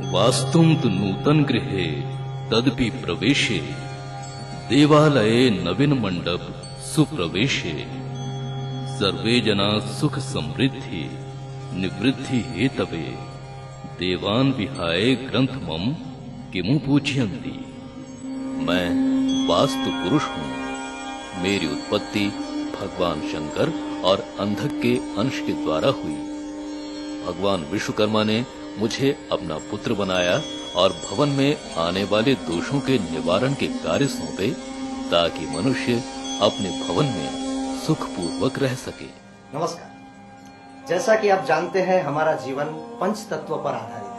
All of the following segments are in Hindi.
वास्तुं तु नूतन गृहे तदपि प्रवेशे देवालये नवीन मंडप सुप्रवेशे सर्वे जना सुख समृद्धि निवृद्धि हेतवे देवान विहाय ग्रंथमम किमु पूजयन्ति। मैं वास्तु पुरुष हूँ। मेरी उत्पत्ति भगवान शंकर और अंधक के अंश के द्वारा हुई। भगवान विश्वकर्मा ने मुझे अपना पुत्र बनाया और भवन में आने वाले दोषों के निवारण के कार्य सौंपे ताकि मनुष्य अपने भवन में सुखपूर्वक रह सके। नमस्कार। जैसा कि आप जानते हैं, हमारा जीवन पंच तत्व पर आधारित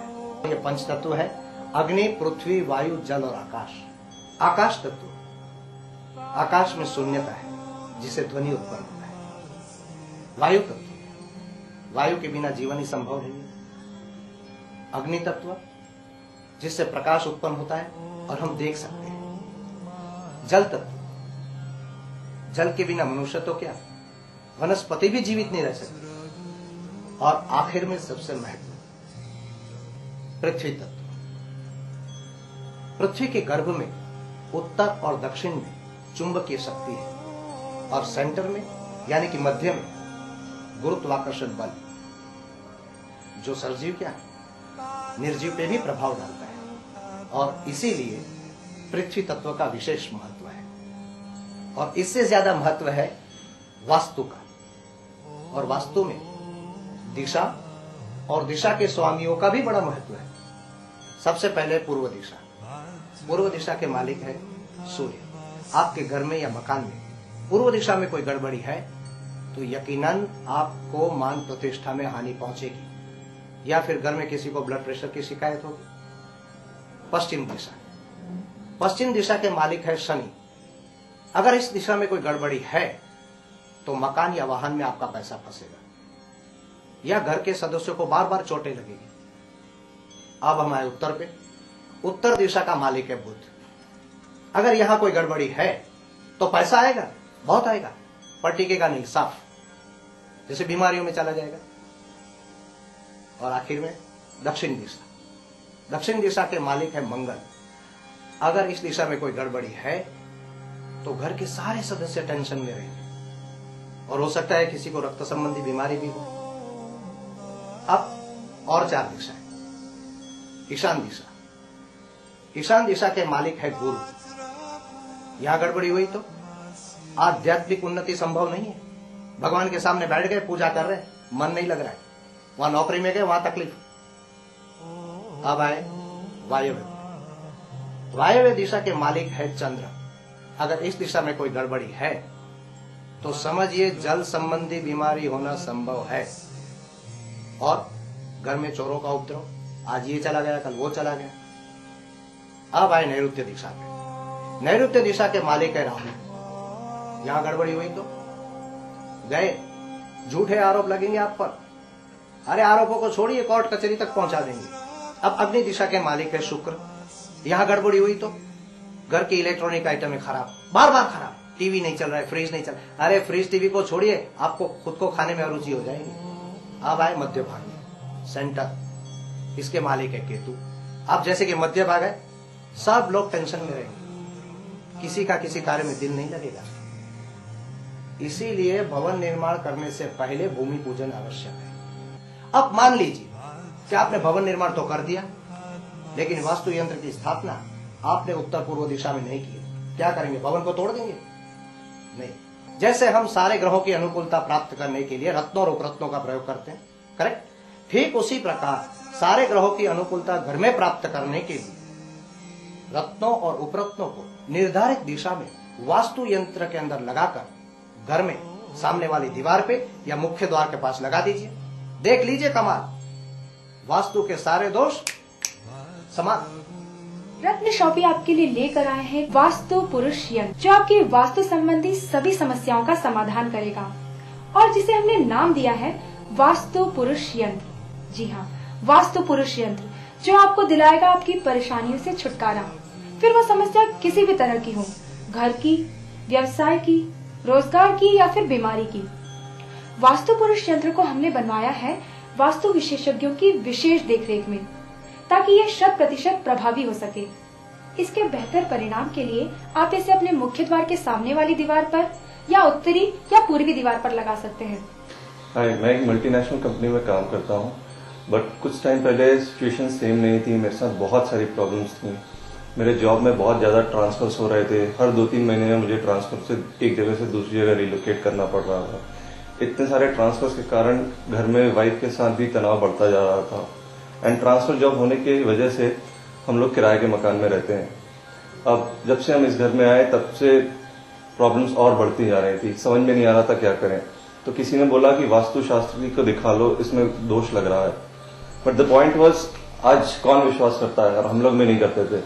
है। ये पंच तत्व है अग्नि, पृथ्वी, वायु, जल और आकाश। आकाश तत्व, आकाश में शून्यता है जिसे ध्वनि उत्पन्न होता है। वायु तत्व, वायु के बिना जीवन ही संभव नहीं है। अग्नि तत्व, जिससे प्रकाश उत्पन्न होता है और हम देख सकते हैं। जल तत्व, जल के बिना मनुष्य तो क्या, वनस्पति भी जीवित नहीं रह सकती। और आखिर में सबसे महत्वपूर्ण पृथ्वी तत्व। पृथ्वी के गर्भ में उत्तर और दक्षिण में चुंबकीय शक्ति है और सेंटर में यानी कि मध्य में गुरुत्वाकर्षण बल, जो सजीव क्या है, निर्जीव पे भी प्रभाव डालता है। और इसीलिए पृथ्वी तत्व का विशेष महत्व है। और इससे ज्यादा महत्व है वास्तु का। और वास्तु में दिशा और दिशा के स्वामियों का भी बड़ा महत्व है। सबसे पहले पूर्व दिशा। पूर्व दिशा के मालिक है सूर्य। आपके घर में या मकान में पूर्व दिशा में कोई गड़बड़ी है तो यकीनन आपको मान प्रतिष्ठा में हानि पहुंचेगी, या फिर घर में किसी को ब्लड प्रेशर की शिकायत होगी। पश्चिम दिशा, पश्चिम दिशा के मालिक है शनि। अगर इस दिशा में कोई गड़बड़ी है तो मकान या वाहन में आपका पैसा फंसेगा या घर के सदस्यों को बार बार चोटें लगेगी। अब हमारे उत्तर पे, उत्तर दिशा का मालिक है बुध। अगर यहां कोई गड़बड़ी है तो पैसा आएगा, बहुत आएगा, पर टिकेगा नहीं, साफ, जैसे बीमारियों में चला जाएगा। और आखिर में दक्षिण दिशा। दक्षिण दिशा के मालिक है मंगल। अगर इस दिशा में कोई गड़बड़ी है तो घर के सारे सदस्य टेंशन में रहेंगे और हो सकता है किसी को रक्त संबंधी बीमारी भी हो। अब और चार दिशा है। ईशान दिशा। ईशान दिशा के मालिक है गुरु। यहां गड़बड़ी हुई तो आध्यात्मिक उन्नति संभव नहीं है। भगवान के सामने बैठ गए, पूजा कर रहे, मन नहीं लग रहा है। वहां नौकरी में गए, वहां तकलीफ। अब आए वायव्य। वायव्य दिशा के मालिक है चंद्र। अगर इस दिशा में कोई गड़बड़ी है तो समझिए जल संबंधी बीमारी होना संभव है। और घर में चोरों का उपद्रव, आज ये चला गया, कल वो चला गया। अब आए नैऋत्य दिशा पे। नैऋत्य दिशा के मालिक है राहु। यहां गड़बड़ी हुई तो गए, झूठे आरोप लगेंगे आप पर। अरे आरोपों को छोड़िए, कोर्ट कचहरी तक पहुंचा देंगे। अब अग्नि दिशा के मालिक है शुक्र। यहां गड़बड़ी हुई तो घर की इलेक्ट्रॉनिक आइटम है खराब, बार बार खराब। टीवी नहीं चल रहा है, फ्रिज नहीं चल रहा। अरे फ्रिज टीवी को छोड़िए, आपको खुद को खाने में अरुचि हो जाएगी। अब आए मध्य भाग में, सेंटर। इसके मालिक है केतु। अब जैसे कि मध्य भाग है, सब लोग टेंशन में रहेंगे, किसी का किसी कार्य में दिल नहीं लगेगा। इसीलिए भवन निर्माण करने से पहले भूमि पूजन आवश्यक है। अब मान लीजिए कि आपने भवन निर्माण तो कर दिया, लेकिन वास्तु यंत्र की स्थापना आपने उत्तर पूर्व दिशा में नहीं की। क्या करेंगे? भवन को तोड़ देंगे? नहीं। जैसे हम सारे ग्रहों की अनुकूलता प्राप्त करने के लिए रत्नों और उपरत्नों का प्रयोग करते हैं, करेक्ट, ठीक उसी प्रकार सारे ग्रहों की अनुकूलता घर में प्राप्त करने के लिए रत्नों और उपरत्नों को निर्धारित दिशा में वास्तु यंत्र के अंदर लगाकर घर में सामने वाली दीवार पे या मुख्य द्वार के पास लगा दीजिए। देख लीजिए कमाल, वास्तु के सारे दोष समाप्त। रत्न शॉपी आपके लिए लेकर आए हैं वास्तु पुरुष यंत्र, जो आपकी वास्तु संबंधी सभी समस्याओं का समाधान करेगा और जिसे हमने नाम दिया है वास्तु पुरुष यंत्र। जी हाँ, वास्तु पुरुष यंत्र, जो आपको दिलाएगा आपकी परेशानियों से छुटकारा। फिर वो समस्या किसी भी तरह की हो, घर की, व्यवसाय की, रोजगार की या फिर बीमारी की। वास्तु पुरुष यंत्र को हमने बनवाया है वास्तु विशेषज्ञों की विशेष देखरेख में। ताकि ये 100% प्रभावी हो सके। इसके बेहतर परिणाम के लिए आप इसे अपने मुख्य द्वार के सामने वाली दीवार पर या उत्तरी या पूर्वी दीवार पर लगा सकते हैं। हाय, मैं एक मल्टीनेशनल कंपनी में काम करता हूँ, बट कुछ टाइम पहले सिचुएशन सेम नहीं थी। मेरे साथ बहुत सारी प्रॉब्लम्स थी। मेरे जॉब में बहुत ज्यादा ट्रांसफर्स हो रहे थे। हर 2-3 महीने में मुझे ट्रांसफर से एक जगह से दूसरी जगह रिलोकेट करना पड़ रहा था। इतने सारे ट्रांसफर्स के कारण घर में वाइफ के साथ भी तनाव बढ़ता जा रहा था। एंड ट्रांसफर जॉब होने की वजह से हम लोग किराए के मकान में रहते हैं। अब जब से हम इस घर में आए तब से प्रॉब्लम्स और बढ़ती जा रही थी। समझ में नहीं आ रहा था क्या करें। तो किसी ने बोला कि वास्तुशास्त्री को दिखा लो, इसमें दोष लग रहा है। बट द पॉइंट वाज, आज कौन विश्वास करता है, और हम लोग भी नहीं करते थे।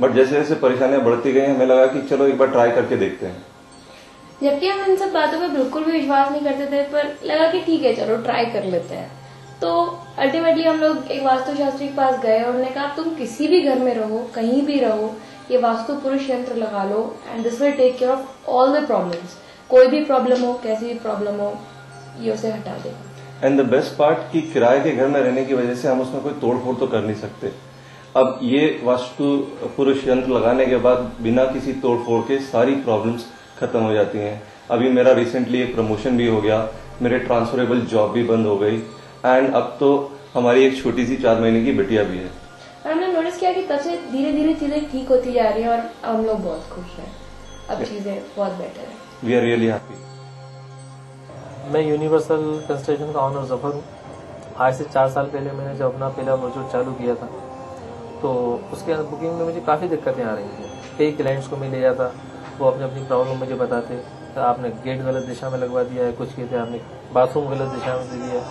बट जैसे जैसे परेशानियां बढ़ती गई, हमें लगा कि चलो एक बार ट्राई करके देखते हैं। जबकि हम इन सब बातों पर बिल्कुल भी विश्वास नहीं करते थे, पर लगा कि ठीक है चलो ट्राई कर लेते हैं। तो अल्टीमेटली हम लोग एक वास्तुशास्त्री के पास गए और उन्होंने कहा तुम किसी भी घर में रहो, कहीं भी रहो, ये वास्तु पुरुष यंत्र लगा लो and this will take care of all the problems. कोई भी प्रॉब्लम हो, कैसी भी प्रॉब्लम हो, ये उसे हटा देगा। एंड द बेस्ट पार्ट कि किराए के घर में रहने की वजह से हम उसमें कोई तोड़फोड़ तो कर नहीं सकते। अब ये वास्तु पुरुष यंत्र लगाने के बाद बिना किसी तोड़फोड़ के सारी प्रॉब्लम्स खत्म हो जाती हैं। अभी मेरा रिसेंटली एक प्रमोशन भी हो गया, मेरे ट्रांसफरेबल जॉब भी बंद हो गई, एंड अब तो हमारी एक छोटी सी 4 महीने की बिटिया भी है। और हमने नोटिस किया कि तब से धीरे धीरे चीजें ठीक होती जा रही हैं और हम लोग बहुत खुश हैं। अब चीजें बहुत बेटर है। We are really happy. मैं यूनिवर्सल कंस्ट्रक्शन का ऑनर जफर हूँ। आज से 4 साल पहले मैंने जब अपना पहला प्रोजेक्ट चालू किया था, तो उसके बुकिंग में मुझे काफ़ी दिक्कतें आ रही थी। कई क्लाइंट्स को मैं ले जाता, वो अपनी अपनी प्रॉब्लम मुझे बताते, तो आपने गेट गलत दिशा में लगवा दिया है, कुछ कहते आपने बाथरूम गलत दिशा में दे दिया।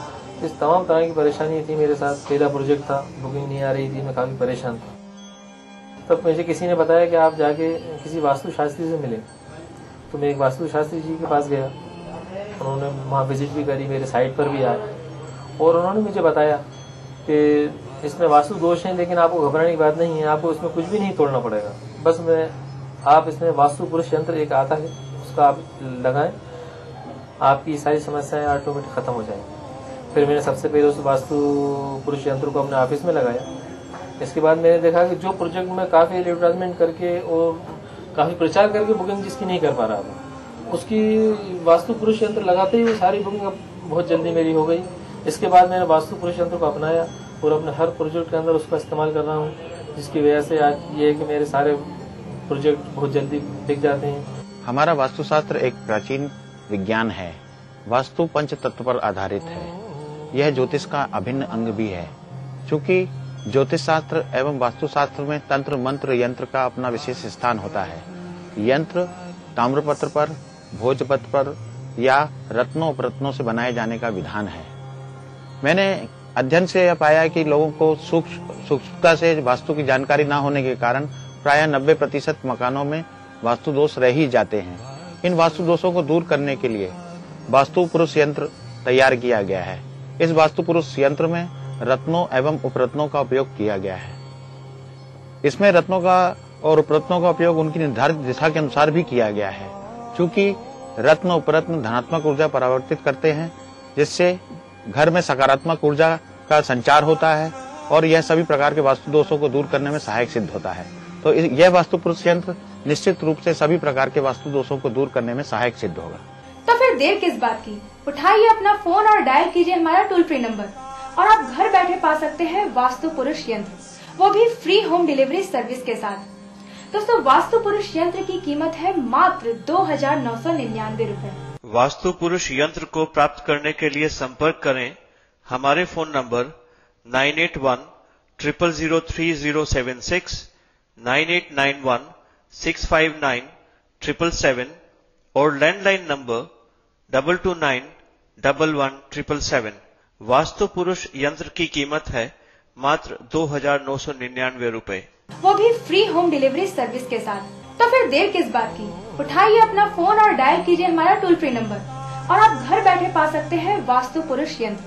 इस तमाम तरह की परेशानी थी मेरे साथ। पहला प्रोजेक्ट था, बुकिंग नहीं आ रही थी, मैं काफ़ी परेशान था। तब मुझे किसी ने बताया कि आप जाके किसी वास्तुशास्त्री से मिले। तो मैं एक वास्तुशास्त्री जी के पास गया, उन्होंने वहाँ विजिट भी करी, मेरे साइट पर भी आए और उन्होंने मुझे बताया कि इसमें वास्तु दोष हैं, लेकिन आपको घबराने की बात नहीं है, आपको इसमें कुछ भी नहीं तोड़ना पड़ेगा। बस आप इसमें वास्तु पुरुष यंत्र एक आता है, उसका आप लगाएं, आपकी सारी समस्याएं ऑटोमेटिक खत्म हो जाएंगी। फिर मैंने सबसे पहले उस वास्तु पुरुष यंत्र को अपने ऑफिस में लगाया। इसके बाद मैंने देखा कि जो प्रोजेक्ट में काफ़ी एडवर्टाइजमेंट करके और काफ़ी प्रचार करके बुकिंग जिसकी नहीं कर पा रहा था, उसकी वास्तु पुरुष यंत्र लगाते ही वो सारी बुकिंग अब बहुत जल्दी मेरी हो गई। इसके बाद मैंने वास्तु पुरुष यंत्र को अपनाया और अपने हर प्रोजेक्ट के अंदर उसका इस्तेमाल कर रहा हूँ, जिसकी वजह से आज ये है कि मेरे सारे प्रोजेक्ट बहुत जल्दी बिक जाते हैं। हमारा वास्तुशास्त्र एक प्राचीन विज्ञान है। वास्तु पंच तत्व पर आधारित है। यह ज्योतिष का अभिन्न अंग भी है। चूंकि ज्योतिष शास्त्र एवं वास्तुशास्त्र में तंत्र मंत्र यंत्र का अपना विशेष स्थान होता है। यंत्र ताम्रपत्र पर, भोजपत्र पर या रत्नों उपरत्नों से बनाए जाने का विधान है। मैंने अध्ययन से यह पाया कि लोगों को सूक्ष्मता से वास्तु की जानकारी न होने के कारण प्रायः 90% मकानों में वास्तु दोष रह ही जाते हैं। इन वास्तु दोषों को दूर करने के लिए वास्तु पुरुष यंत्र तैयार किया गया है। इस वास्तु पुरुष यंत्र में रत्नों एवं उपरत्नों का उपयोग किया गया है। इसमें रत्नों का और उपरत्नों का उपयोग उनकी निर्धारित दिशा के अनुसार भी किया गया है। चूंकि रत्न उपरत्न धनात्मक ऊर्जा परावर्तित करते हैं, जिससे घर में सकारात्मक ऊर्जा का संचार होता है और यह सभी प्रकार के वास्तु दोषों को दूर करने में सहायक सिद्ध होता है। तो यह वास्तु पुरुष यंत्र निश्चित रूप से सभी प्रकार के वास्तु दोषों को दूर करने में सहायक सिद्ध होगा। तो फिर देर किस बात की, उठाइए अपना फोन और डायल कीजिए हमारा टोल फ्री नंबर और आप घर बैठे पा सकते हैं वास्तु पुरुष यंत्र, वो भी फ्री होम डिलीवरी सर्विस के साथ। दोस्तों, वास्तु पुरुष यंत्र की कीमत है मात्र 2,999 रूपए। वास्तु पुरुष यंत्र को प्राप्त करने के लिए संपर्क करें हमारे फोन नंबर 9810003076, 9891659777 और लैंडलाइन नंबर 22911177। वास्तु पुरुष यंत्र की कीमत है मात्र 2,999 रूपए, वो भी फ्री होम डिलीवरी सर्विस के साथ। तो फिर देर किस बात की, उठाइए अपना फोन और डायल कीजिए हमारा टोल फ्री नंबर और आप घर बैठे पा सकते हैं वास्तु पुरुष यंत्र।